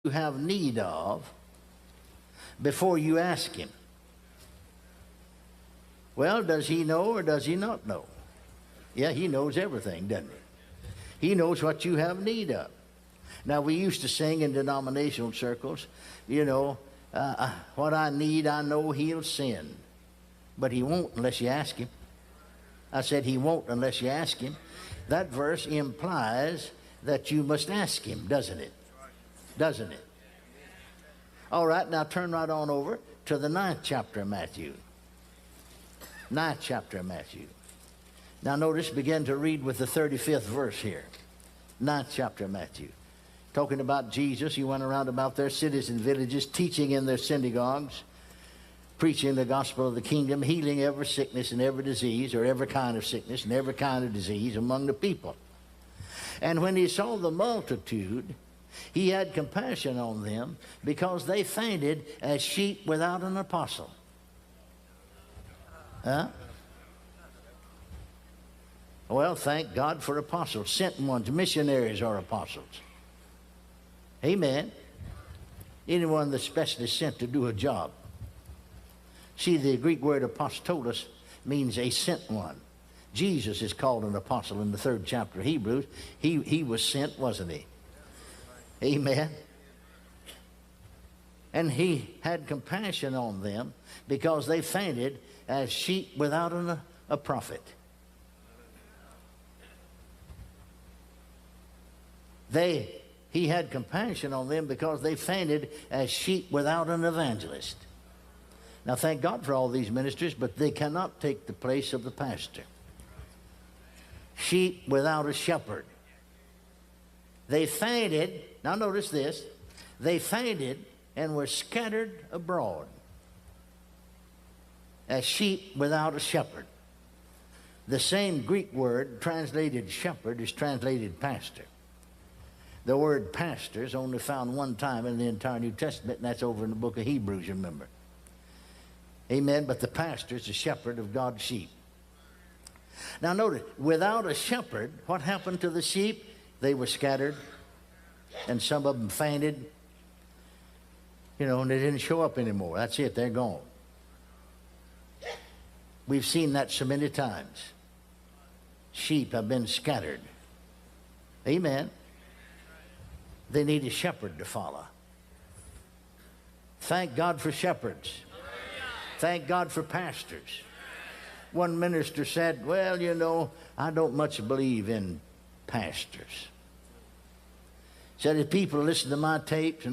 you have need of before you ask him. Well, does he know or does he not know? Yeah, he knows everything, doesn't he? He knows what you have need of. Now, we used to sing in denominational circles, what I need, I know he'll send. But he won't unless you ask him. I said he won't unless you ask him. That verse implies that you must ask him, doesn't it? Doesn't it? All right, now turn right on over to the 9th chapter of Matthew. 9th chapter of Matthew. Now notice, begin to read with the 35th verse here. 9th chapter of Matthew. Talking about Jesus, he went around about their cities and villages, teaching in their synagogues, preaching the gospel of the kingdom, healing every sickness and every disease, or every kind of sickness and every kind of disease among the people. And when he saw the multitude, he had compassion on them because they fainted as sheep without an apostle. Huh? Well, thank God for apostles, sent ones. Missionaries are apostles. Amen. Anyone that's specially sent to do a job. See, the Greek word apostolos means a sent one. Jesus is called an apostle in the 3rd chapter of Hebrews. He was sent, wasn't he? Amen. And he had compassion on them because they fainted as sheep without a prophet. He had compassion on them because they fainted as sheep without an evangelist. Now, thank God for all these ministers, but they cannot take the place of the pastor. Sheep without a shepherd. They fainted, now notice this, they fainted and were scattered abroad as sheep without a shepherd. The same Greek word translated shepherd is translated pastor. The word pastor is only found one time in the entire New Testament, and that's over in the book of Hebrews, remember. Amen, but the pastor is the shepherd of God's sheep. Now notice, without a shepherd, what happened to the sheep? They were scattered, and some of them fainted, and they didn't show up anymore. That's it, they're gone. We've seen that so many times. Sheep have been scattered. Amen. They need a shepherd to follow. Thank God for shepherds. Thank God for pastors. One minister said, well, I don't much believe in pastors. Said, if people listen to my tapes and